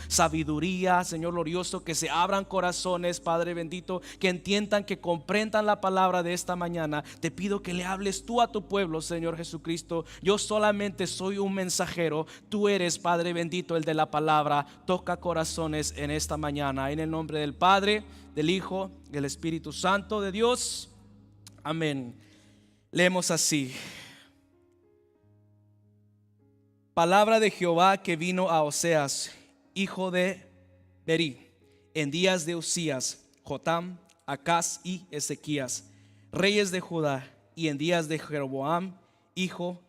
sabiduría, Señor glorioso, que se abran corazones, Padre bendito, que entiendan, que comprendan la palabra de esta mañana. Te pido que le hables tú a tu pueblo, Señor Jesucristo. Yo solamente soy un mensajero, tú eres, Padre bendito, el de la palabra. Toca corazones en esta mañana, en el nombre del Padre, del Hijo, del Espíritu Santo de Dios. Amén. Leemos así: palabra de Jehová que vino a Oseas, hijo de Berí, en días de Usías, Jotam, Acaz y Ezequías, reyes de Judá, y en días de Jeroboam, hijo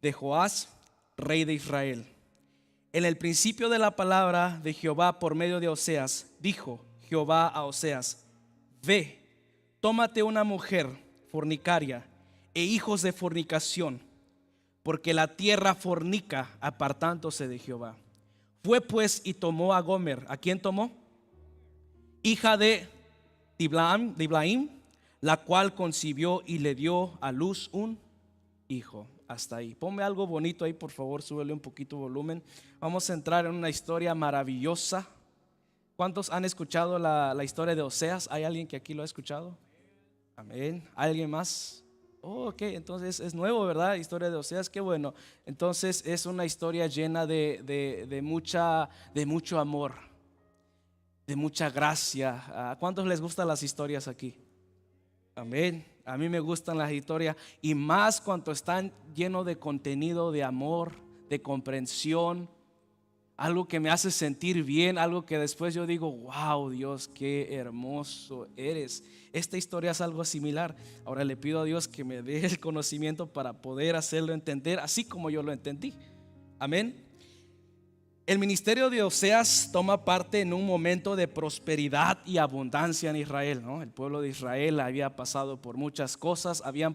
de Joás, rey de Israel. En el principio de la palabra de Jehová por medio de Oseas, dijo Jehová a Oseas: ve, tómate una mujer fornicaria e hijos de fornicación, porque la tierra fornica apartándose de Jehová. Fue pues y tomó a Gomer. ¿A quién tomó? Hija de Diblaim, la cual concibió y le dio a luz un hijo. Hasta ahí. Ponme algo bonito ahí, por favor, súbele un poquito volumen. Vamos a entrar en una historia maravillosa. ¿Cuántos han escuchado la historia de Oseas? ¿Hay alguien que aquí lo ha escuchado? Amén. ¿Alguien más? Oh, ok, entonces es nuevo, ¿verdad? Historia de Oseas, qué bueno. Entonces es una historia llena de mucho amor, de mucha gracia. ¿A cuántos les gustan las historias aquí? Amén. A mí me gustan las historias, y más cuando están llenos de contenido de amor, de comprensión, algo que me hace sentir bien, algo que después yo digo: wow, Dios, qué hermoso eres. Esta historia es algo similar. Ahora le pido a Dios que me dé el conocimiento para poder hacerlo entender así como yo lo entendí. Amén. El ministerio de Oseas toma parte en un momento de prosperidad y abundancia en Israel, ¿no? El pueblo de Israel había pasado por muchas cosas, habían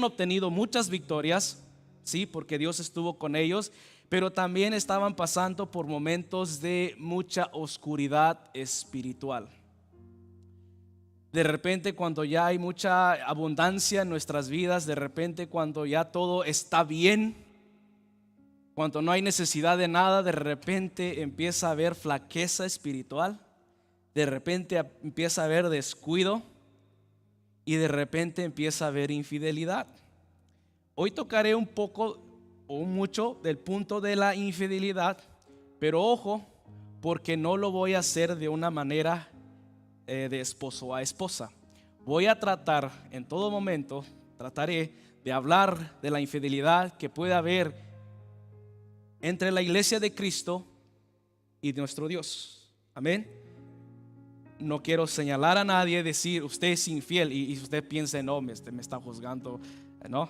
obtenido muchas victorias, sí, porque Dios estuvo con ellos, pero también estaban pasando por momentos de mucha oscuridad espiritual. De repente, cuando ya hay mucha abundancia en nuestras vidas, de repente cuando ya todo está bien, cuando no hay necesidad de nada, de repente empieza a haber flaqueza espiritual, de repente empieza a haber descuido, y de repente empieza a haber infidelidad. Hoy tocaré un poco o mucho del punto de la infidelidad, pero ojo, porque no lo voy a hacer de una manera de esposo a esposa. Voy a tratar en todo momento, trataré de hablar de la infidelidad que puede haber entre la iglesia de Cristo y nuestro Dios. Amén. No quiero señalar a nadie, decir usted es infiel y usted piense: no, me está juzgando. No.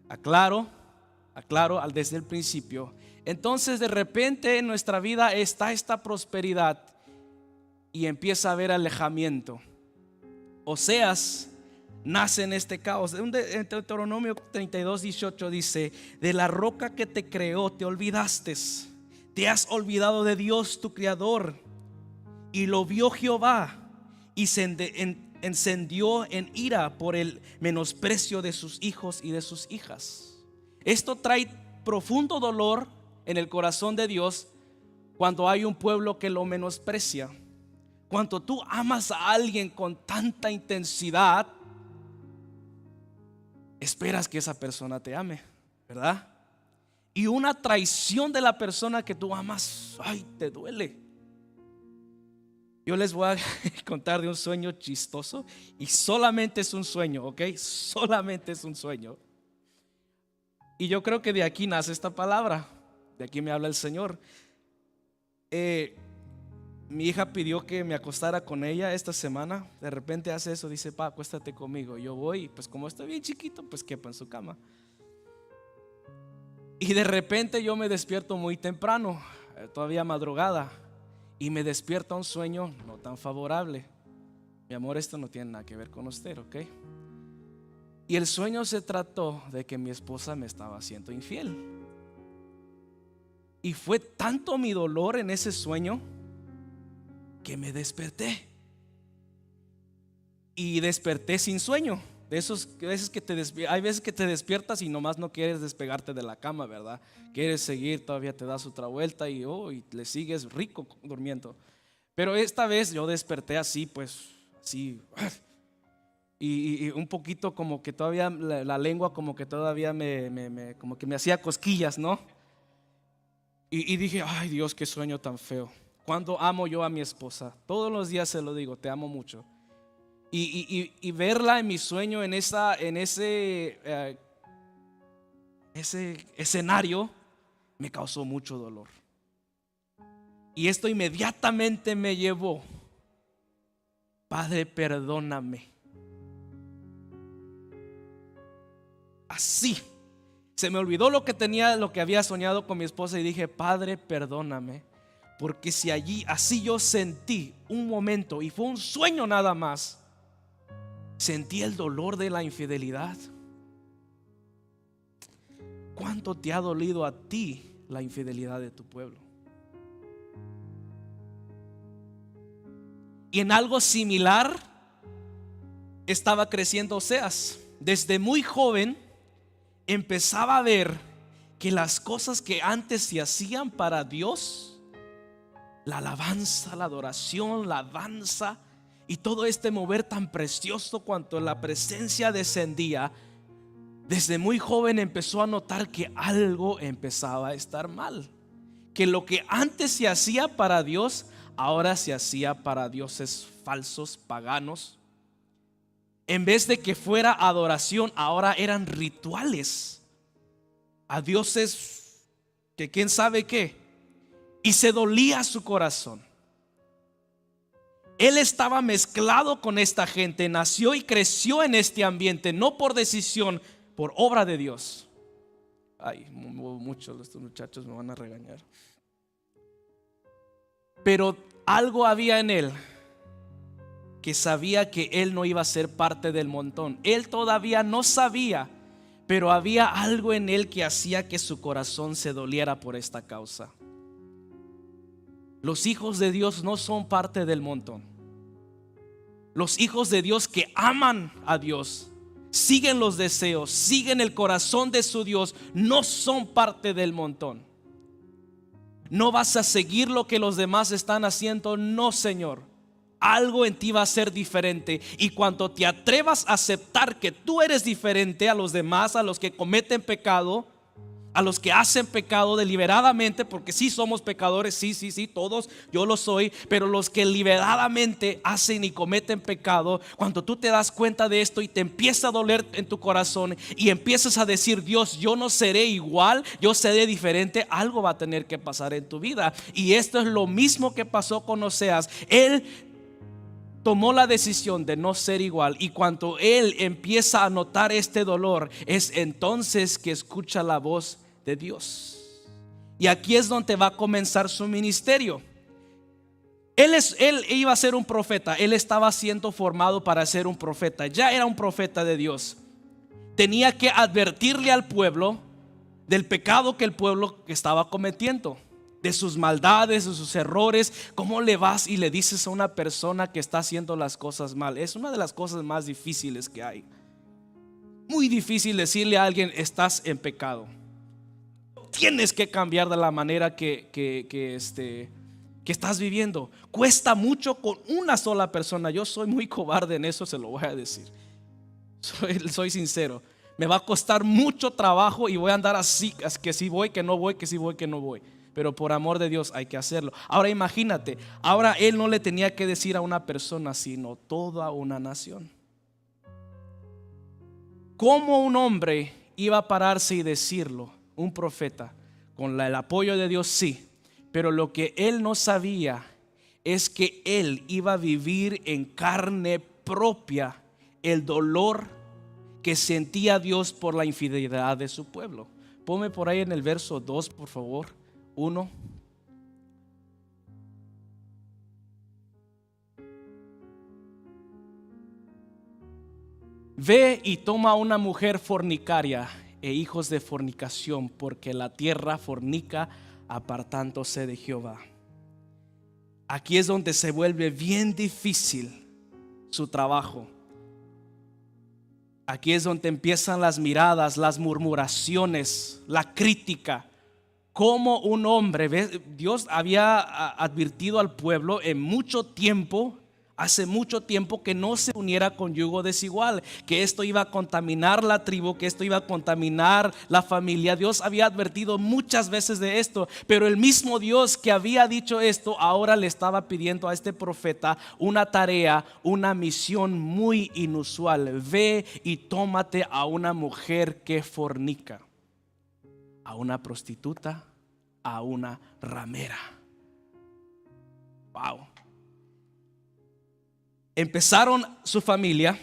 Aclaro desde el principio. Entonces de repente en nuestra vida está esta prosperidad y empieza a haber alejamiento. Oseas nace en este caos. En Deuteronomio 32:18 dice: de la roca que te creó te olvidaste, te has olvidado de Dios tu creador. Y lo vio Jehová y se encendió en ira por el menosprecio de sus hijos y de sus hijas. Esto trae profundo dolor en el corazón de Dios cuando hay un pueblo que lo menosprecia. Cuando tú amas a alguien con tanta intensidad, esperas que esa persona te ame, ¿verdad? Y una traición de la persona que tú amas, ay, te duele. Yo les voy a contar de un sueño chistoso, y solamente es un sueño, ¿ok? Solamente es un sueño. Y yo creo que de aquí nace esta palabra, de aquí me habla el Señor. Mi hija pidió que me acostara con ella esta semana. De repente hace eso, dice: pa, acuéstate conmigo. Yo voy, y pues como estoy bien chiquito, pues quepo en su cama. Y de repente yo me despierto muy temprano, todavía madrugada, y me despierta un sueño no tan favorable. Mi amor, esto no tiene nada que ver con usted, ¿ok? Y el sueño se trató de que mi esposa me estaba haciendo infiel. Y fue tanto mi dolor en ese sueño que me desperté. Y desperté sin sueño. De esos veces que hay veces que te despiertas y nomás no quieres despegarte de la cama, ¿verdad? Quieres seguir, todavía te das otra vuelta y le sigues rico durmiendo. Pero esta vez yo desperté así, pues, así. Y un poquito como que todavía la lengua como que todavía como que me hacía cosquillas, ¿no? Y dije, ay Dios, qué sueño tan feo. Cuando amo yo a mi esposa, todos los días se lo digo, te amo mucho. Y verla en mi sueño, en ese escenario, me causó mucho dolor. Y esto inmediatamente me llevó, Padre, perdóname. Así, se me olvidó lo que había soñado con mi esposa y dije, Padre, perdóname. Porque si así yo sentí un momento y fue un sueño nada más, sentí el dolor de la infidelidad. ¿Cuánto te ha dolido a ti la infidelidad de tu pueblo? Y en algo similar estaba creciendo Oseas. Desde muy joven empezaba a ver que las cosas que antes se hacían para Dios, la alabanza, la adoración, la danza y todo este mover tan precioso cuanto la presencia descendía, desde muy joven empezó a notar que algo empezaba a estar mal. Que lo que antes se hacía para Dios, ahora se hacía para dioses falsos, paganos. En vez de que fuera adoración, ahora eran rituales a dioses que quién sabe qué. Y se dolía su corazón. Él estaba mezclado con esta gente, nació y creció en este ambiente, no por decisión, por obra de Dios. Ay, muchos de estos muchachos me van a regañar. Pero algo había en él que sabía que él no iba a ser parte del montón. Él todavía no sabía, pero había algo en él que hacía que su corazón se doliera por esta causa. Los hijos de Dios no son parte del montón. Los hijos de Dios que aman a Dios, siguen los deseos, siguen el corazón de su Dios, no son parte del montón. No vas a seguir lo que los demás están haciendo, no, Señor. Algo en ti va a ser diferente. Y cuando te atrevas a aceptar que tú eres diferente a los demás, a los que cometen pecado, a los que hacen pecado deliberadamente, porque sí somos pecadores, sí, todos, yo lo soy, pero los que deliberadamente hacen y cometen pecado, cuando tú te das cuenta de esto y te empieza a doler en tu corazón y empiezas a decir, Dios, yo no seré igual, yo seré diferente, algo va a tener que pasar en tu vida. Y esto es lo mismo que pasó con Oseas. Él tomó la decisión de no ser igual, y cuando él empieza a notar este dolor, es entonces que escucha la voz de Dios. Y aquí es donde va a comenzar su ministerio. Él iba a ser un profeta. Él estaba siendo formado para ser un profeta. Ya era un profeta de Dios. Tenía que advertirle al pueblo del pecado que el pueblo estaba cometiendo, de sus maldades, de sus errores. ¿Cómo le vas y le dices a una persona que está haciendo las cosas mal? Es una de las cosas más difíciles que hay. Muy difícil decirle a alguien, estás en pecado. Tienes que cambiar de la manera que estás viviendo. Cuesta mucho con una sola persona. Yo soy muy cobarde en eso, se lo voy a decir. Soy sincero. Me va a costar mucho trabajo y voy a andar así, que si voy, que no voy, que si voy, que no voy. Pero por amor de Dios hay que hacerlo. Ahora imagínate, ahora él no le tenía que decir a una persona, sino toda una nación. ¿Cómo un hombre iba a pararse y decirlo? Un profeta, con el apoyo de Dios, sí. Pero lo que él no sabía es que él iba a vivir en carne propia el dolor que sentía Dios por la infidelidad de su pueblo. Ponme por ahí en el verso 2, por favor. 1. Ve y toma una mujer fornicaria e hijos de fornicación, porque la tierra fornica apartándose de Jehová. Aquí es donde se vuelve bien difícil su trabajo. Aquí es donde empiezan las miradas, las murmuraciones, la crítica. Como un hombre, Dios había advertido al pueblo en mucho tiempo, hace mucho tiempo, que no se uniera con yugo desigual, que esto iba a contaminar la tribu, que esto iba a contaminar la familia. Dios había advertido muchas veces de esto, pero el mismo Dios que había dicho esto ahora le estaba pidiendo a este profeta una tarea, una misión muy inusual. Ve y tómate a una mujer que fornica, a una prostituta, a una ramera. Wow. Empezaron su familia.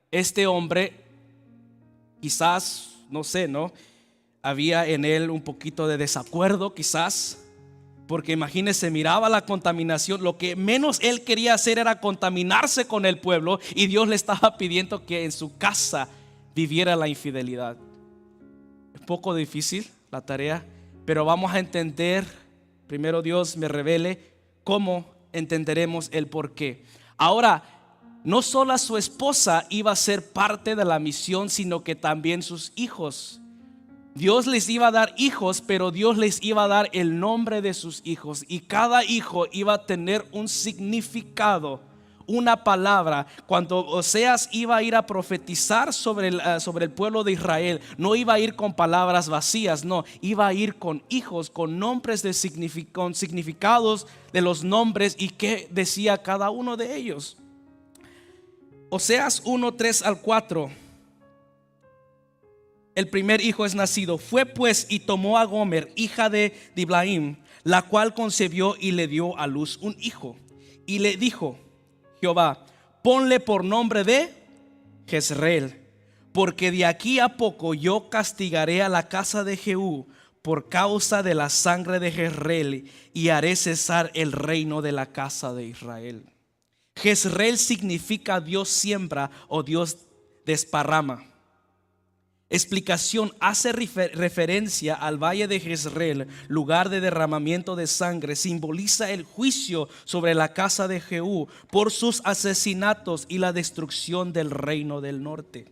Este hombre, quizás, no sé, ¿no? Había en él un poquito de desacuerdo, quizás, porque imagínense, miraba la contaminación. Lo que menos él quería hacer era contaminarse con el pueblo, y Dios le estaba pidiendo que en su casa viviera la infidelidad. Es poco difícil la tarea, pero vamos a entender. Primero Dios me revele cómo entenderemos el porqué. Ahora, no solo su esposa iba a ser parte de la misión, sino que también sus hijos. Dios les iba a dar hijos, pero Dios les iba a dar el nombre de sus hijos, y cada hijo iba a tener un significado, una palabra. Cuando Oseas iba a ir a profetizar sobre el pueblo de Israel, no iba a ir con palabras vacías, no, iba a ir con hijos, con nombres con significados de los nombres y qué decía cada uno de ellos. Oseas 1, 3 al 4. El primer hijo es nacido. Fue pues y tomó a Gomer, hija de Diblaim, la cual concebió y le dio a luz un hijo. Y le dijo Jehová: ponle por nombre de Jezreel, porque de aquí a poco yo castigaré a la casa de Jehú por causa de la sangre de Jezreel, y haré cesar el reino de la casa de Israel. Jezreel significa Dios siembra o Dios desparrama. Explicación: hace referencia al valle de Jezreel, lugar de derramamiento de sangre. Simboliza el juicio sobre la casa de Jehú por sus asesinatos y la destrucción del reino del norte.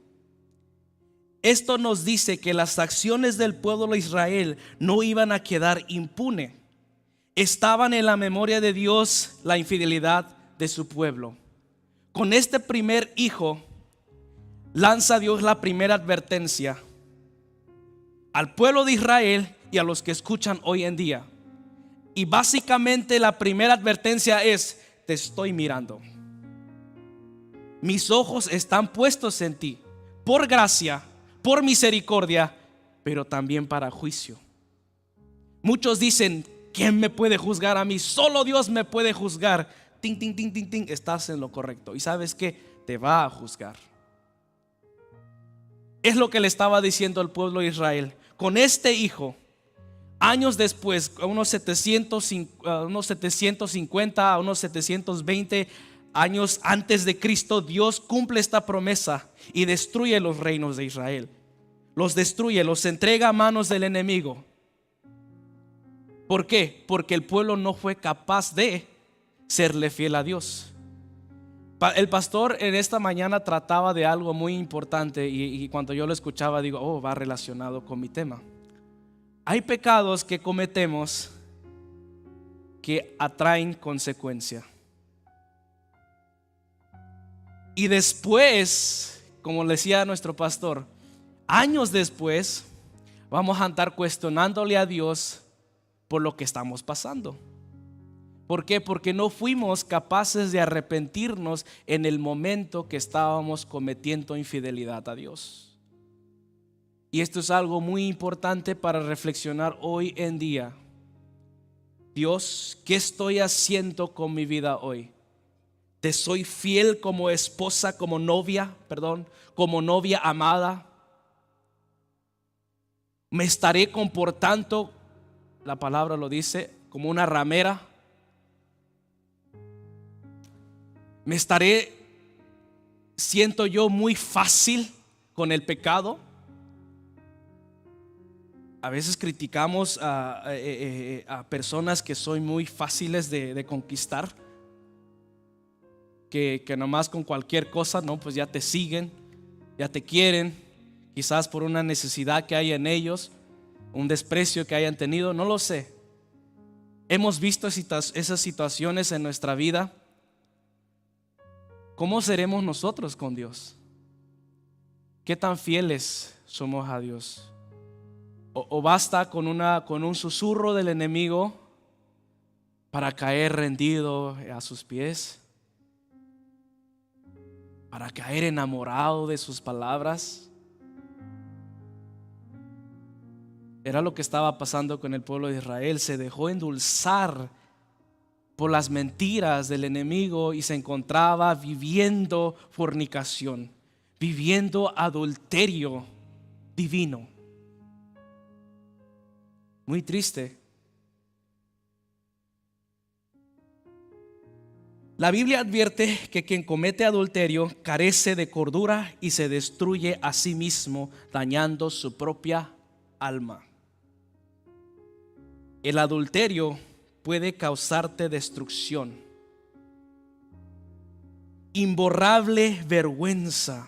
Esto nos dice que las acciones del pueblo de Israel no iban a quedar impunes. Estaban en la memoria de Dios la infidelidad de su pueblo. Con este primer hijo lanza Dios la primera advertencia al pueblo de Israel y a los que escuchan hoy en día. Y básicamente la primera advertencia es: te estoy mirando. Mis ojos están puestos en ti, por gracia, por misericordia, pero también para juicio. Muchos dicen: ¿quién me puede juzgar a mí? Solo Dios me puede juzgar. Ting, ting, ting, ting, ting. Estás en lo correcto. Y ¿sabes qué? Te va a juzgar. Es lo que le estaba diciendo al pueblo de Israel. Con este hijo, años después, a unos 750, a unos 720 años antes de Cristo, Dios cumple esta promesa y destruye los reinos de Israel. Los destruye, los entrega a manos del enemigo. ¿Por qué? Porque el pueblo no fue capaz de serle fiel a Dios. El pastor en esta mañana trataba de algo muy importante, y cuando yo lo escuchaba digo: oh, va relacionado con mi tema. Hay pecados que cometemos que atraen consecuencia. Y después, como decía nuestro pastor, años después vamos a andar cuestionándole a Dios por lo que estamos pasando. ¿Por qué? Porque no fuimos capaces de arrepentirnos en el momento que estábamos cometiendo infidelidad a Dios. Y esto es algo muy importante para reflexionar hoy en día. Dios, ¿qué estoy haciendo con mi vida hoy? ¿Te soy fiel como esposa, como novia amada? ¿Me estaré comportando, la palabra lo dice, como una ramera? ¿Me estaré siento yo muy fácil con el pecado? A veces criticamos a personas que son muy fáciles de conquistar, que nomás con cualquier cosa, no, pues ya te siguen. ya te quieren, quizás por una necesidad que hay en ellos, un desprecio que hayan tenido, no lo sé. Hemos visto esas situaciones en nuestra vida. ¿Cómo seremos nosotros con Dios? ¿Qué tan fieles somos a Dios? ¿O basta con un susurro del enemigo para caer rendido a sus pies? ¿Para caer enamorado de sus palabras? Era lo que estaba pasando con el pueblo de Israel. Se dejó endulzar por las mentiras del enemigo y se encontraba viviendo fornicación, viviendo adulterio divino. Muy triste. La Biblia advierte que quien comete adulterio carece de cordura y se destruye a sí mismo, dañando su propia alma. El adulterio puede causarte destrucción, imborrable vergüenza.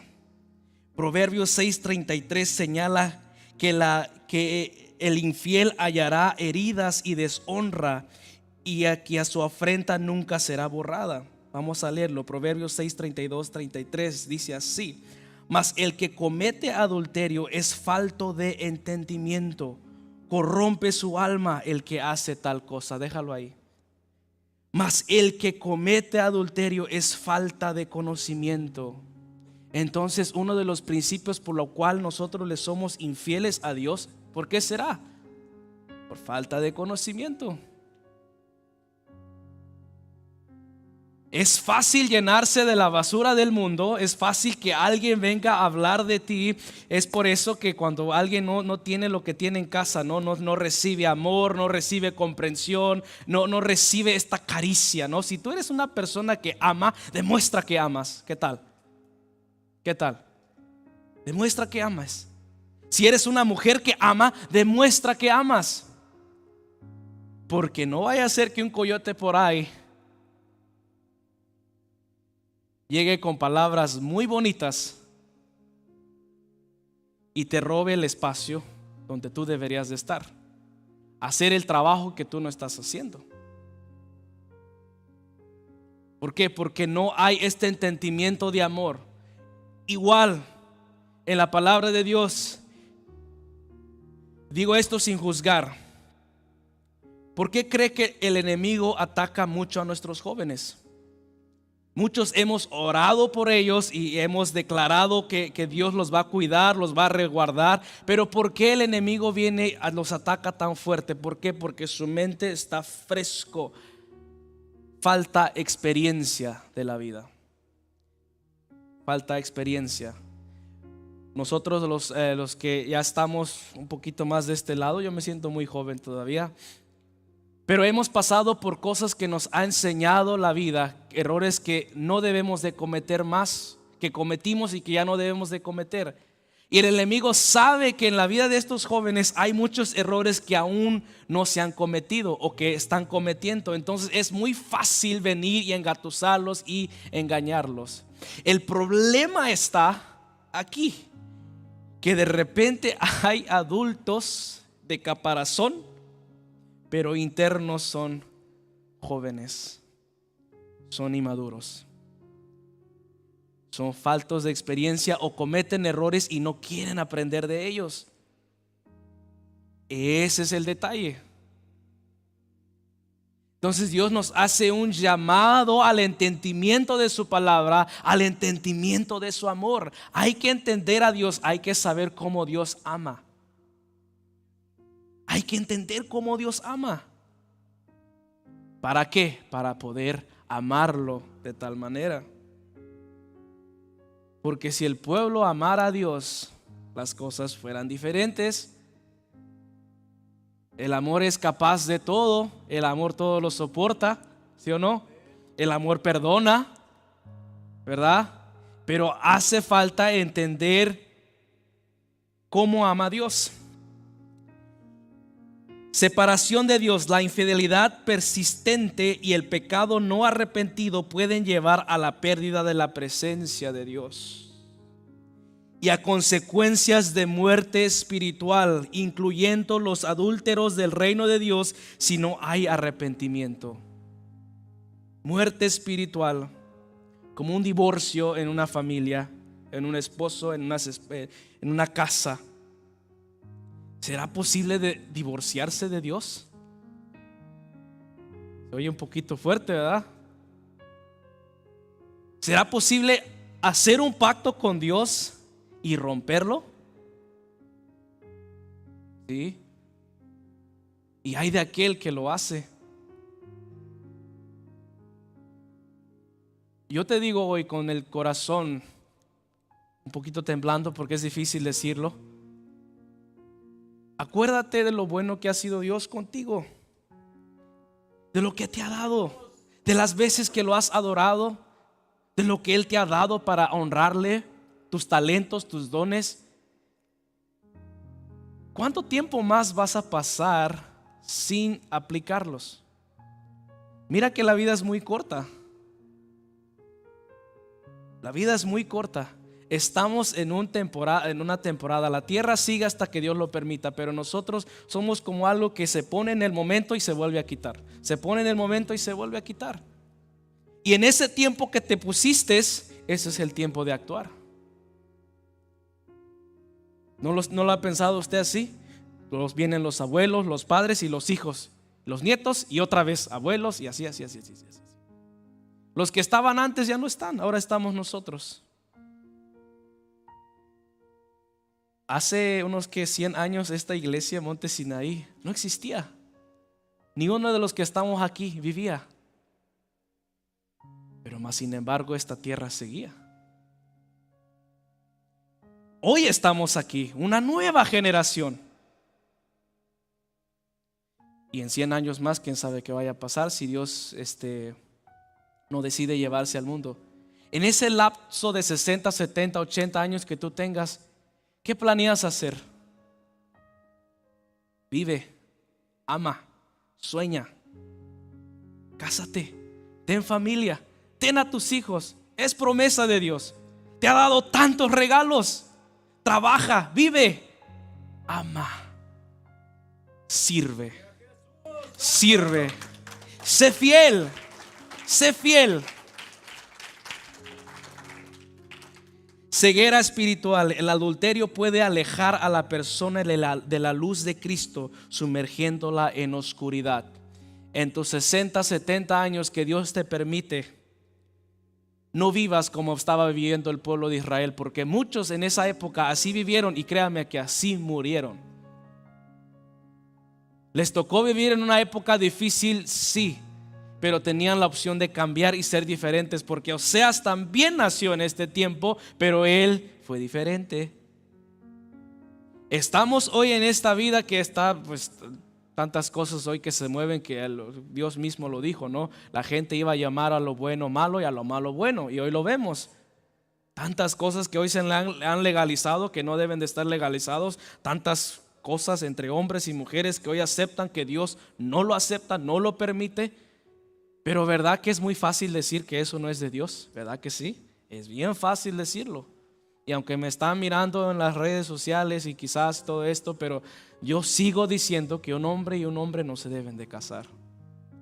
Proverbios 6:33 señala que el infiel hallará heridas y deshonra, y aquí a su afrenta nunca será borrada. Vamos a leerlo. Proverbios 6:32-33 dice así: mas el que comete adulterio es falto de entendimiento, corrompe su alma el que hace tal cosa. Déjalo ahí. Mas el que comete adulterio es falta de conocimiento. Entonces, uno de los principios por lo cual nosotros le somos infieles a Dios, ¿por qué será? Por falta de conocimiento. Es fácil llenarse de la basura del mundo, es fácil que alguien venga a hablar de ti. Es por eso que cuando alguien no tiene lo que tiene en casa, no recibe amor, no recibe comprensión, no recibe esta caricia, ¿no? Si tú eres una persona que ama, demuestra que amas. ¿Qué tal? ¿Qué tal? Demuestra que amas. Si eres una mujer que ama, demuestra que amas. Porque no vaya a ser que un coyote por ahí llegue con palabras muy bonitas y te robe el espacio donde tú deberías de estar, hacer el trabajo que tú no estás haciendo. ¿Por qué? Porque no hay este entendimiento de amor. Igual en la palabra de Dios, digo esto sin juzgar. ¿Por qué cree que el enemigo ataca mucho a nuestros jóvenes? Muchos hemos orado por ellos y hemos declarado que Dios los va a cuidar, los va a resguardar. Pero ¿por qué el enemigo viene y los ataca tan fuerte? ¿Por qué? Porque su mente está fresco. Falta experiencia de la vida. Falta experiencia. Nosotros los que ya estamos un poquito más de este lado, yo me siento muy joven todavía, pero hemos pasado por cosas que nos ha enseñado la vida, errores que no debemos de cometer más, que cometimos y que ya no debemos de cometer. Y el enemigo sabe que en la vida de estos jóvenes hay muchos errores que aún no se han cometido o que están cometiendo. Entonces es muy fácil venir y engatusarlos y engañarlos. El problema está aquí, que de repente hay adultos de caparazón, pero internos son jóvenes, son inmaduros, son faltos de experiencia o cometen errores y no quieren aprender de ellos. Ese es el detalle. Entonces Dios nos hace un llamado al entendimiento de su palabra, al entendimiento de su amor. Hay que entender a Dios, hay que saber cómo Dios ama. Hay que entender cómo Dios ama. ¿Para qué? Para poder amarlo de tal manera. Porque si el pueblo amara a Dios, las cosas fueran diferentes. El amor es capaz de todo. El amor todo lo soporta, ¿sí o no? El amor perdona, ¿verdad? Pero hace falta entender cómo ama a Dios. Separación de Dios, la infidelidad persistente y el pecado no arrepentido pueden llevar a la pérdida de la presencia de Dios. y a consecuencias de muerte espiritual, incluyendo los adúlteros del reino de Dios, si no hay arrepentimiento. Muerte espiritual, como un divorcio en una familia, en un esposo, en una casa. ¿Será posible divorciarse de Dios? Se oye un poquito fuerte, ¿verdad? ¿Será posible hacer un pacto con Dios y romperlo? Sí. Y hay de aquel que lo hace. Yo te digo hoy con el corazón un poquito temblando, porque es difícil decirlo. Acuérdate de lo bueno que ha sido Dios contigo, de lo que te ha dado, de las veces que lo has adorado, de lo que Él te ha dado para honrarle, tus talentos, tus dones. ¿Cuánto tiempo más vas a pasar sin aplicarlos? Mira que la vida es muy corta. La vida es muy corta. Estamos en una temporada. La tierra sigue hasta que Dios lo permita, pero nosotros somos como algo que se pone en el momento y se vuelve a quitar. Se pone en el momento y se vuelve a quitar. Y en ese tiempo que te pusiste, ese es el tiempo de actuar. ¿No lo ha pensado usted así? Vienen los abuelos, los padres y los hijos, los nietos y otra vez abuelos y así. Los que estaban antes ya no están, ahora estamos nosotros. Hace unos 100 años esta iglesia Monte Sinaí no existía. Ni uno de los que estamos aquí vivía. Pero más sin embargo esta tierra seguía. Hoy estamos aquí, una nueva generación. Y en 100 años más, quién sabe qué vaya a pasar si Dios no decide llevarse al mundo. En ese lapso de 60, 70, 80 años que tú tengas, ¿qué planeas hacer? Vive, ama, sueña, cásate, ten familia, ten a tus hijos. Es promesa de Dios. Te ha dado tantos regalos. Trabaja, vive, ama, sirve, sé fiel. Ceguera espiritual. El adulterio puede alejar a la persona de la luz de Cristo, sumergiéndola en oscuridad. En tus 60, 70 años que Dios te permite, no vivas como estaba viviendo el pueblo de Israel, porque muchos en esa época así vivieron y créanme que así murieron. Les tocó vivir en una época difícil, sí, pero tenían la opción de cambiar y ser diferentes, porque Oseas también nació en este tiempo, pero él fue diferente. Estamos hoy en esta vida que está, pues, tantas cosas hoy que se mueven, que Dios mismo lo dijo, ¿no? La gente iba a llamar a lo bueno malo y a lo malo bueno, y hoy lo vemos. Tantas cosas que hoy se han legalizado que no deben de estar legalizados, tantas cosas entre hombres y mujeres que hoy aceptan que Dios no lo acepta, no lo permite. Pero ¿verdad que es muy fácil decir que eso no es de Dios? ¿Verdad que sí? Es bien fácil decirlo. Y aunque me están mirando en las redes sociales y quizás todo esto, pero yo sigo diciendo que un hombre y un hombre no se deben de casar,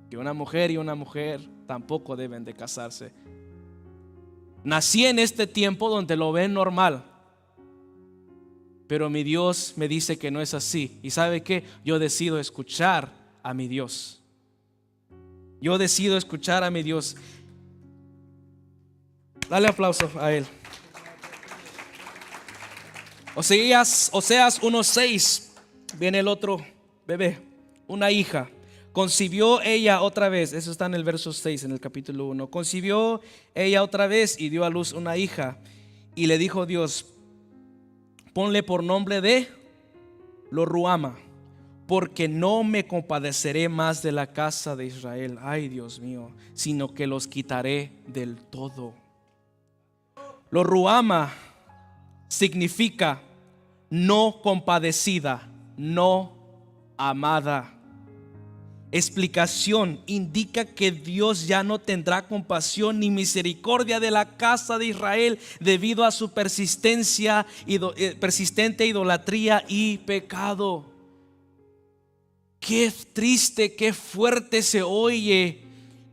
que una mujer y una mujer tampoco deben de casarse. Nací en este tiempo donde lo ven normal, pero mi Dios me dice que no es así. ¿Y sabe qué? Yo decido escuchar a mi Dios. Yo decido escuchar a mi Dios. Dale aplauso a Él. Oseas 1:6. Viene el otro bebé, una hija. Concibió ella otra vez. Eso está en el verso 6 en el capítulo 1. Concibió ella otra vez y dio a luz una hija. Y le dijo Dios: ponle por nombre de Lo-ruhama, porque no me compadeceré más de la casa de Israel, ay Dios mío, sino que los quitaré del todo. Lo-ruhama significa no compadecida, no amada. explicación indica que Dios ya no tendrá compasión ni misericordia de la casa de Israel debido a su persistente idolatría y pecado. Qué triste, qué fuerte se oye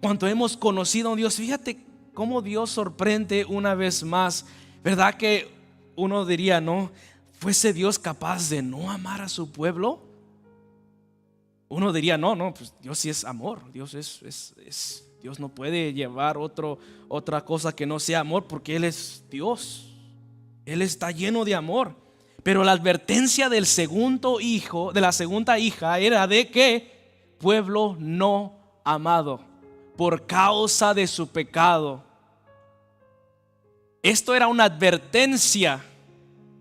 cuando hemos conocido a un Dios. Fíjate cómo Dios sorprende una vez más. ¿Verdad que uno diría, no, fuese Dios capaz de no amar a su pueblo? Uno diría, no, pues Dios sí es amor. Dios Dios no puede llevar otra cosa que no sea amor, porque Él es Dios. Él está lleno de amor. Pero la advertencia del segundo hijo, de la segunda hija, era de que pueblo no amado por causa de su pecado. Esto era una advertencia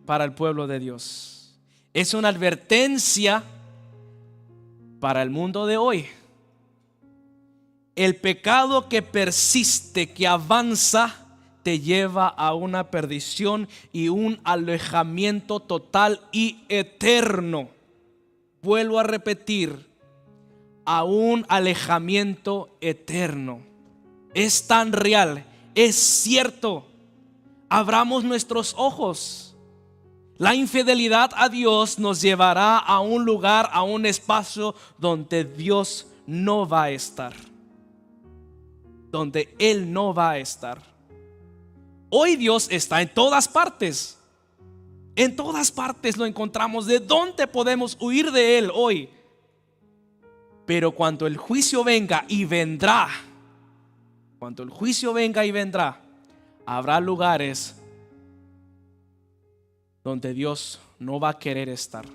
para el pueblo de Dios. Es una advertencia para el mundo de hoy. El pecado que persiste, que avanza, te lleva a una perdición y un alejamiento total y eterno. Vuelvo a repetir, a un alejamiento eterno. Es tan real, es cierto. Abramos nuestros ojos. La infidelidad a Dios nos llevará a un lugar, a un espacio donde Dios no va a estar, donde Él no va a estar. Hoy Dios está en todas partes. En todas partes lo encontramos. ¿De dónde podemos huir de Él hoy? Pero cuando el juicio venga y vendrá, cuando el juicio venga y vendrá, habrá lugares donde Dios no va a querer estar.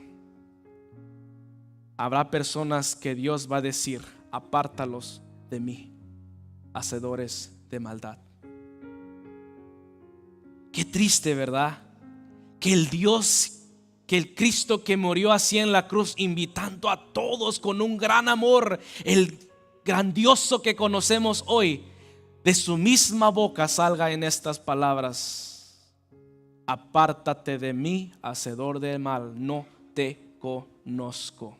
Habrá personas que Dios va a decir: apártalos de mí, hacedores de maldad. Qué triste, ¿verdad? Que el Dios, que el Cristo que murió así en la cruz, invitando a todos con un gran amor, el grandioso que conocemos hoy, de su misma boca salga en estas palabras: apártate de mí, hacedor del mal, no te conozco.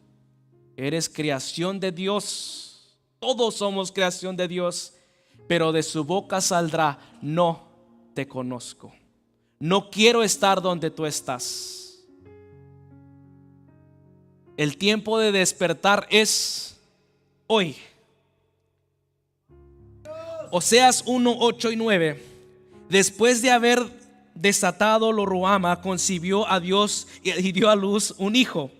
Eres creación de Dios, todos somos creación de Dios, pero de su boca saldrá: no te conozco. No quiero estar donde tú estás. El tiempo de despertar es hoy. Oseas 1, 8 y 9. Después de haber desatado lo Ruama, concibió a Dios y dio a luz un hijo.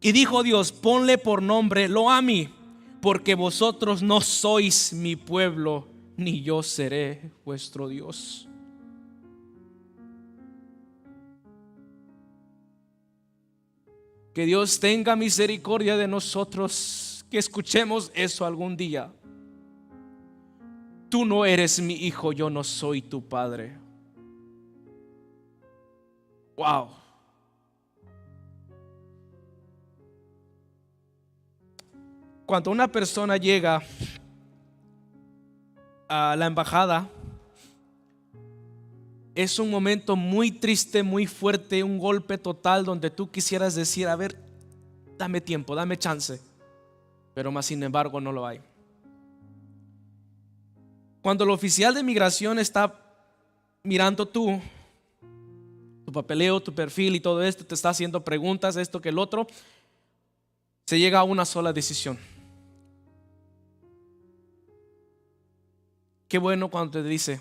Y dijo Dios: ponle por nombre Loami, porque vosotros no sois mi pueblo, ni yo seré vuestro Dios. Que Dios tenga misericordia de nosotros, que escuchemos eso algún día. Tú no eres mi hijo, yo no soy tu padre. Wow. Cuando una persona llega a la embajada, es un momento muy triste, muy fuerte, un golpe total donde tú quisieras decir: a ver, dame tiempo, dame chance. Pero más sin embargo no lo hay. Cuando el oficial de migración está mirando tu papeleo, tu perfil y todo esto, te está haciendo preguntas, esto que el otro, se llega a una sola decisión. Qué bueno cuando te dice: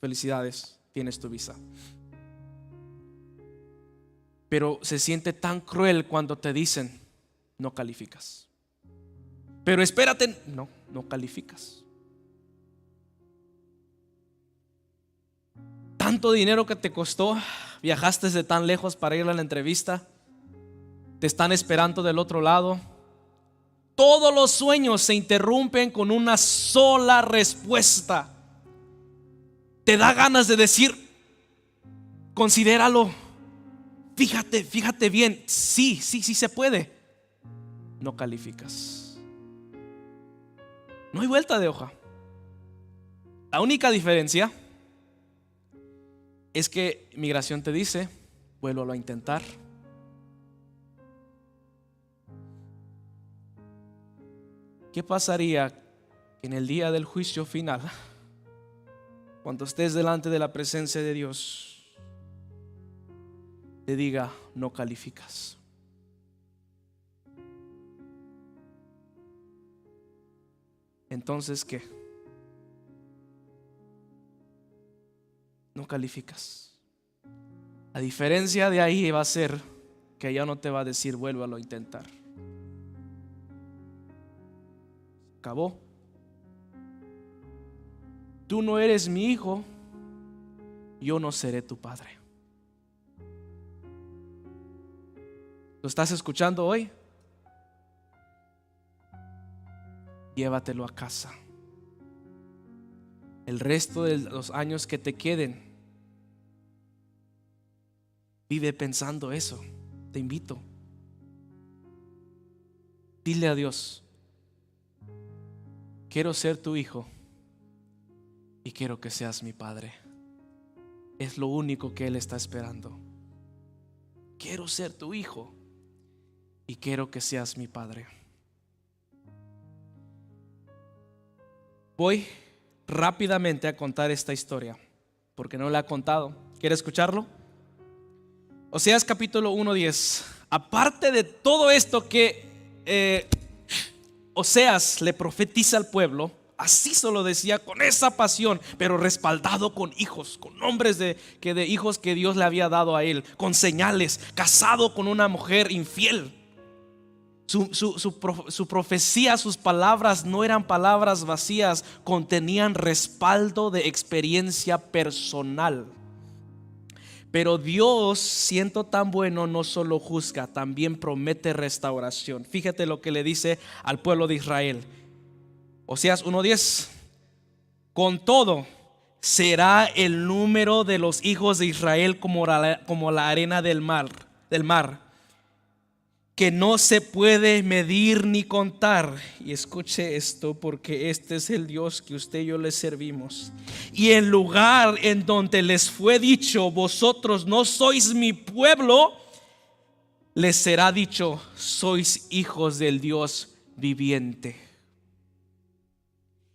felicidades, tienes tu visa. Pero se siente tan cruel cuando te dicen: no calificas. Pero espérate, no calificas. Tanto dinero que te costó, viajaste de tan lejos para ir a la entrevista, te están esperando del otro lado. Todos los sueños se interrumpen con una sola respuesta. Te da ganas de decir: considéralo, fíjate bien, sí se puede. No calificas. No hay vuelta de hoja. La única diferencia es que migración te dice: vuélvalo a intentar. ¿Qué pasaría en el día del juicio final, cuando estés delante de la presencia de Dios, te diga: no calificas? Entonces, ¿qué? No calificas. La diferencia de ahí va a ser que ya no te va a decir: vuélvalo a intentar. Acabó. Tú no eres mi hijo, yo no seré tu padre. ¿Lo estás escuchando hoy? Llévatelo a casa. El resto de los años que te queden, vive pensando eso. Te invito. Dile a Dios: quiero ser tu hijo y quiero que seas mi padre. Es lo único que Él está esperando. Quiero ser tu hijo y quiero que seas mi padre. Voy rápidamente a contar esta historia porque no la he contado. ¿Quiere escucharlo? Oseas capítulo 1:10. Aparte de todo esto que Oseas le profetiza al pueblo, así se lo decía con esa pasión, pero respaldado con hijos, con nombres de hijos que Dios le había dado a él, con señales, casado con una mujer infiel. Su profecía, sus palabras no eran palabras vacías, contenían respaldo de experiencia personal. Pero Dios, siendo tan bueno, no solo juzga, también promete restauración. Fíjate lo que le dice al pueblo de Israel. Oseas 1:10. Con todo, será el número de los hijos de Israel como la arena del mar, que no se puede medir ni contar. Y escuche esto, porque este es el Dios que usted y yo le servimos. Y el lugar en donde les fue dicho: vosotros no sois mi pueblo, les será dicho: sois hijos del Dios viviente.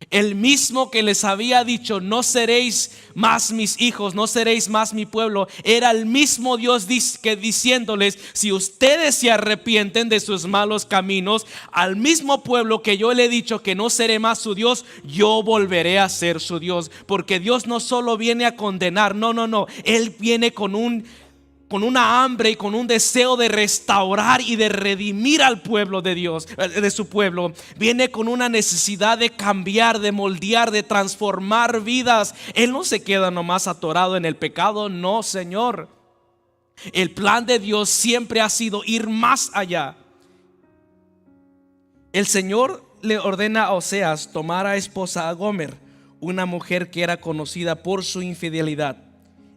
El mismo que les había dicho: no seréis más mis hijos, no seréis más mi pueblo, era el mismo Dios que diciéndoles: si ustedes se arrepienten de sus malos caminos, al mismo pueblo que yo le he dicho que no seré más su Dios, yo volveré a ser su Dios. Porque Dios no solo viene a condenar, no, Él viene con una hambre y con un deseo de restaurar y de redimir al pueblo de Dios, de su pueblo. Viene con una necesidad de cambiar, de moldear, de transformar vidas. Él no se queda nomás atorado en el pecado, no, Señor. El plan de Dios siempre ha sido ir más allá. El Señor le ordena a Oseas tomar a esposa a Gomer, una mujer que era conocida por su infidelidad.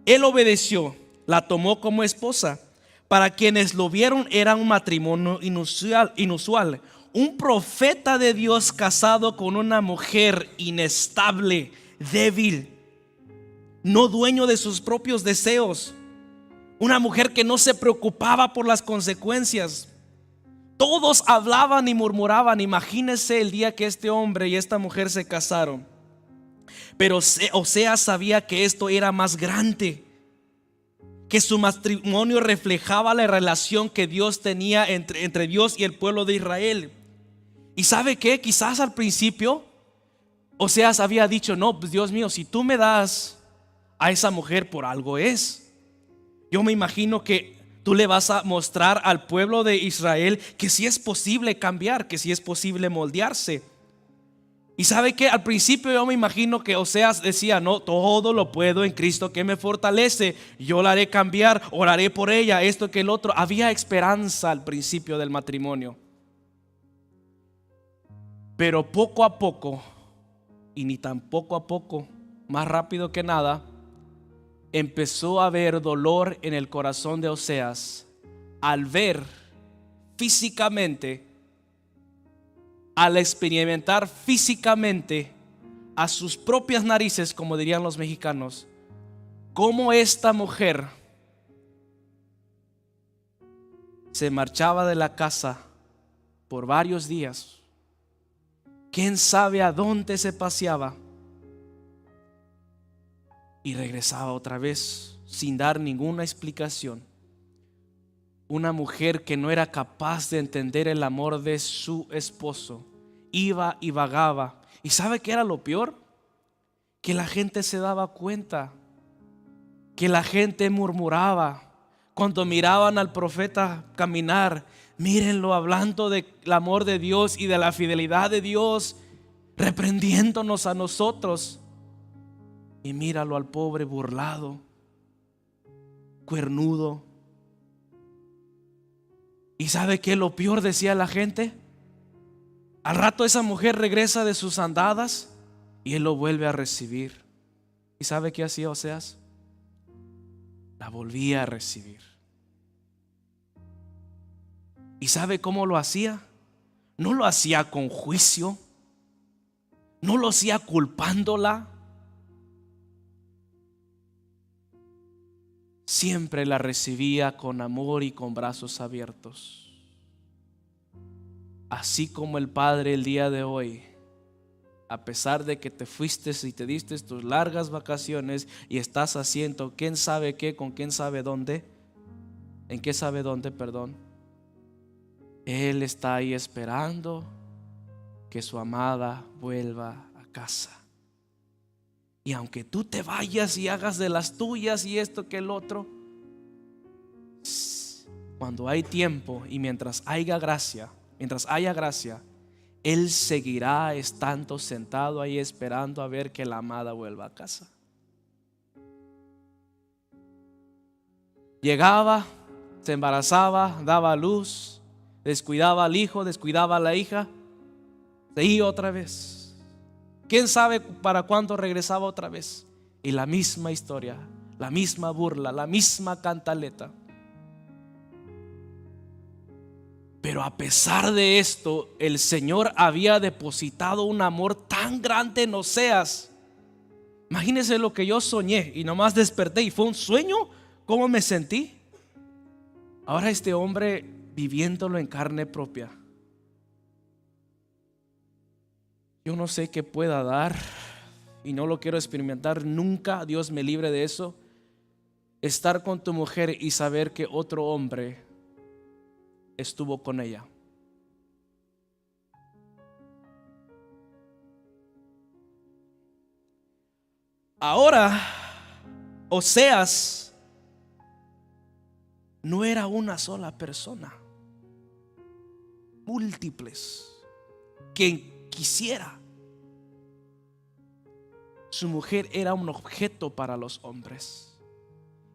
Él obedeció. La tomó como esposa. Para quienes lo vieron, era un matrimonio inusual. Un profeta de Dios casado con una mujer inestable, débil, no dueño de sus propios deseos. Una mujer que no se preocupaba por las consecuencias. Todos hablaban y murmuraban. Imagínense el día que este hombre y esta mujer se casaron. Pero Oseas sabía que esto era más grande, que su matrimonio reflejaba la relación que Dios tenía entre Dios y el pueblo de Israel. Y ¿sabe qué? Quizás al principio Oseas había dicho: no, pues Dios mío, si tú me das a esa mujer, por algo es. Yo me imagino que tú le vas a mostrar al pueblo de Israel que sí es posible cambiar, que sí es posible moldearse. Y ¿sabe qué? Al principio yo me imagino que Oseas decía: no, todo lo puedo en Cristo que me fortalece, yo la haré cambiar, oraré por ella, esto que el otro. Había esperanza al principio del matrimonio. Pero poco a poco, y ni tan poco a poco, más rápido que nada, empezó a haber dolor en el corazón de Oseas al ver físicamente, al experimentar físicamente a sus propias narices, como dirían los mexicanos, cómo esta mujer se marchaba de la casa por varios días quién sabe a dónde se paseaba, y regresaba otra vez sin dar ninguna explicación. Una mujer que no era capaz de entender el amor de su esposo iba y vagaba. ¿Y sabe qué era lo peor? Que la gente se daba cuenta, que la gente murmuraba cuando miraban al profeta caminar. Mírenlo hablando del amor de Dios y de la fidelidad de Dios, reprendiéndonos a nosotros. Y míralo al pobre burlado, cuernudo. ¿Y sabe qué lo peor? Decía la gente. Al rato esa mujer regresa de sus andadas y él lo vuelve a recibir. ¿Y sabe qué hacía Oseas? La volvía a recibir. ¿Y sabe cómo lo hacía? No lo hacía con juicio, no lo hacía culpándola. Siempre la recibía con amor y con brazos abiertos. Así como el Padre el día de hoy, a pesar de que te fuiste y te diste tus largas vacaciones y estás haciendo quién sabe qué, con quién sabe dónde, en qué sabe dónde, perdón, Él está ahí esperando que su amada vuelva a casa. Y aunque tú te vayas y hagas de las tuyas y esto que el otro, cuando hay tiempo y mientras haya gracia, Él seguirá estando sentado ahí esperando a ver que la amada vuelva a casa. Llegaba, se embarazaba, daba a luz, descuidaba al hijo, descuidaba a la hija, se iba otra vez. ¿Quién sabe para cuándo regresaba otra vez? Y la misma historia, la misma burla, la misma cantaleta. Pero a pesar de esto, el Señor había depositado un amor tan grande en Oseas. Imagínense lo que yo soñé y nomás desperté y fue un sueño. ¿Cómo me sentí? Ahora este hombre viviéndolo en carne propia. Yo no sé qué pueda dar y no lo quiero experimentar nunca. Dios me libre de eso. Estar con tu mujer y saber que otro hombre estuvo con ella. Ahora, Oseas no era una sola persona, múltiples. Quien quisiera. Su mujer era un objeto para los hombres.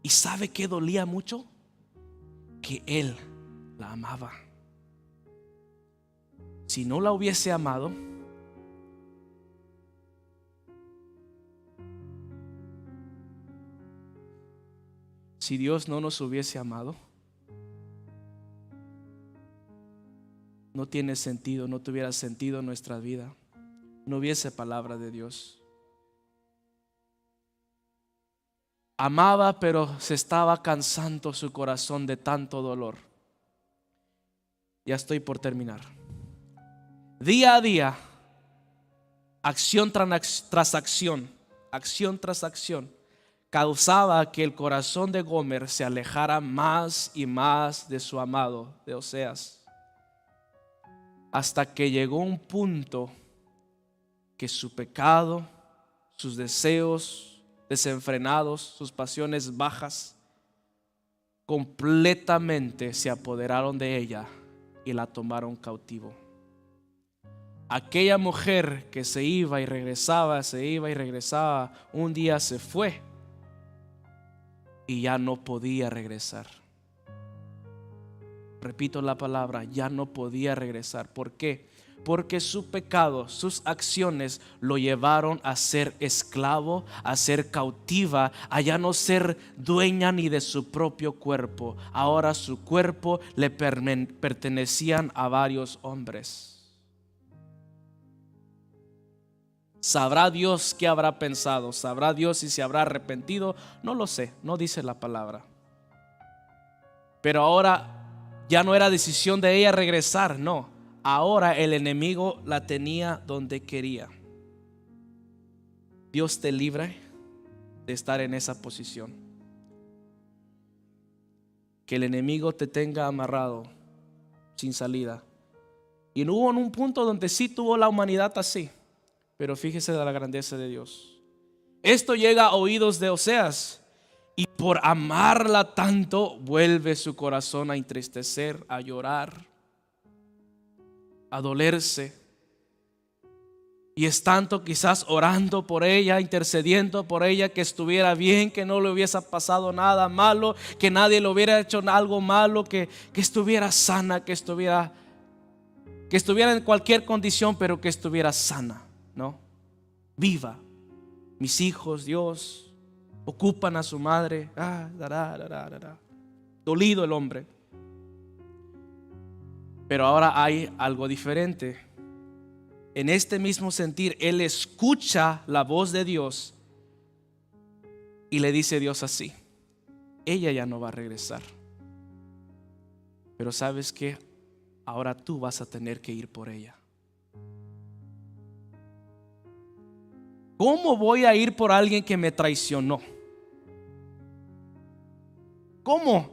¿Y sabe qué dolía mucho? Que él la amaba. Si no la hubiese amado, si Dios no nos hubiese amado, no tiene sentido, no tuviera sentido nuestra vida, no hubiese palabra de Dios. Amaba, pero se estaba cansando su corazón de tanto dolor. Ya estoy por terminar. Día a día, acción tras acción, causaba que el corazón de Gomer se alejara más y más de su amado, de Oseas, hasta que llegó un punto que su pecado, sus deseos desenfrenados, sus pasiones bajas, completamente se apoderaron de ella y la tomaron cautivo. Aquella mujer que se iba y regresaba, un día se fue y ya no podía regresar. Repito la palabra, ya no podía regresar. ¿Por qué? Porque su pecado, sus acciones lo llevaron a ser esclavo, a ser cautiva, a ya no ser dueña ni de su propio cuerpo. Ahora su cuerpo le pertenecían a varios hombres. ¿Sabrá Dios qué habrá pensado? ¿Sabrá Dios si se habrá arrepentido? No lo sé, no dice la palabra. Pero ahora ya no era decisión de ella regresar, no. ahora el enemigo la tenía donde quería. Dios te libre de estar en esa posición. Que el enemigo te tenga amarrado sin salida. Y no hubo en un punto donde sí tuvo la humanidad así. Pero fíjese de la grandeza de Dios. Esto llega a oídos de Oseas, y por amarla tanto vuelve su corazón a entristecer, a llorar, a dolerse. Y es tanto quizás orando por ella, intercediendo por ella, que estuviera bien, que no le hubiese pasado nada malo, que nadie le hubiera hecho algo malo, que estuviera sana, que estuviera en cualquier condición, pero que estuviera sana, ¿no? Viva. Mis hijos, Dios, ocupan a su madre. Dolido el hombre. Pero ahora hay algo diferente. En este mismo sentir, él escucha la voz de Dios y le dice a Dios así: ella ya no va a regresar, pero ¿sabes qué? Ahora tú vas a tener que ir por ella. ¿Cómo voy a ir por alguien que me traicionó? ¿Cómo?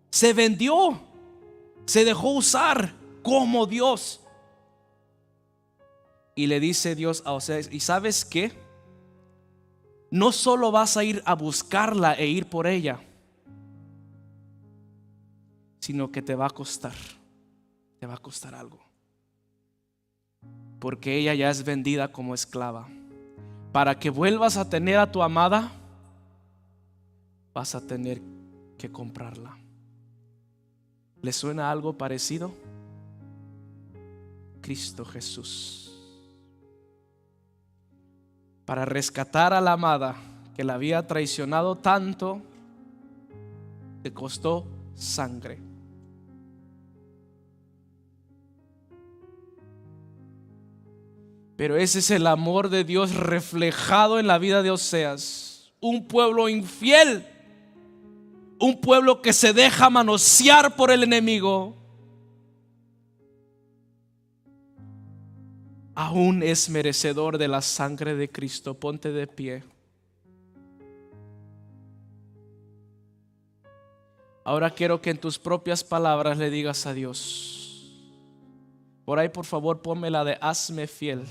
Se vendió, se dejó usar como Dios. Y le dice Dios a Oseas: ¿y sabes qué? No solo vas a ir a buscarla e ir por ella, sino que te va a costar algo. Porque ella ya es vendida como esclava. Para que vuelvas a tener a tu amada, vas a tener que comprarla. ¿Le suena algo parecido? Cristo Jesús. Para rescatar a la amada que la había traicionado tanto, le costó sangre. Pero ese es el amor de Dios reflejado en la vida de Oseas. Un pueblo infiel, un pueblo que se deja manosear por el enemigo, aún es merecedor de la sangre de Cristo. Ponte de pie. Ahora quiero que en tus propias palabras le digas a Dios. Por ahí, por favor, ponme la de hazme fiel.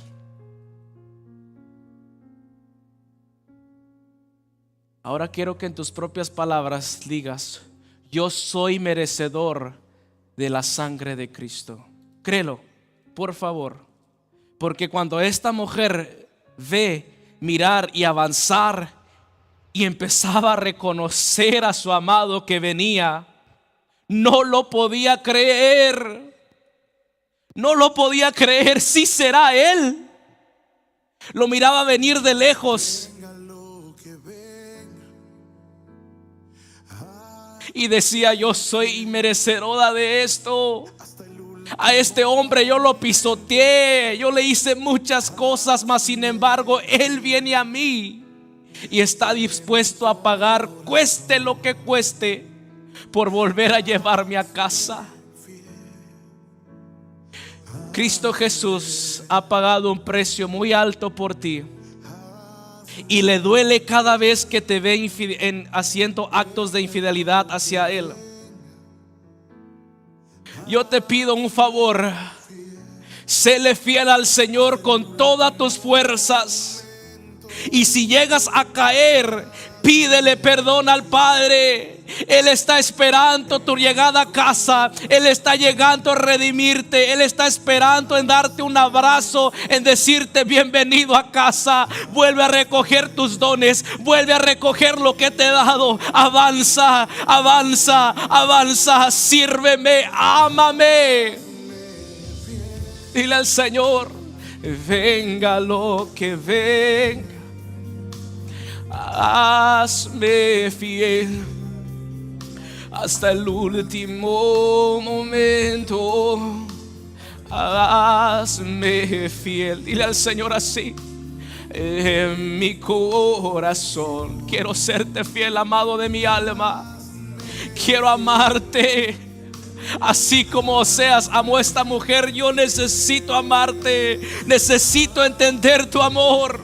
Ahora quiero que en tus propias palabras digas: yo soy merecedor de la sangre de Cristo. Créelo, por favor. Porque cuando esta mujer ve mirar y avanzar y empezaba a reconocer a su amado que venía, no lo podía creer. No lo podía creer. Sí será él. Lo miraba venir de lejos y decía: yo soy merecedora de esto. A este hombre yo lo pisoteé, yo le hice muchas cosas, mas sin embargo él viene a mí y está dispuesto a pagar, cueste lo que cueste, por volver a llevarme a casa. Cristo Jesús ha pagado un precio muy alto por ti, y le duele cada vez que te ve haciendo actos de infidelidad hacia Él. Yo te pido un favor: séle fiel al Señor con todas tus fuerzas. Y si llegas a caer, pídele perdón al Padre. Él está esperando tu llegada a casa. Él está llegando a redimirte. Él está esperando en darte un abrazo, en decirte: bienvenido a casa. Vuelve a recoger tus dones. Vuelve a recoger lo que te he dado. Avanza, avanza, avanza. Sírveme, ámame. Dile al Señor: venga lo que venga, hazme fiel hasta el último momento. Hazme fiel. Dile al Señor así: en mi corazón quiero serte fiel, amado de mi alma. Quiero amarte así como Oseas amó a esta mujer, yo necesito amarte, necesito entender tu amor.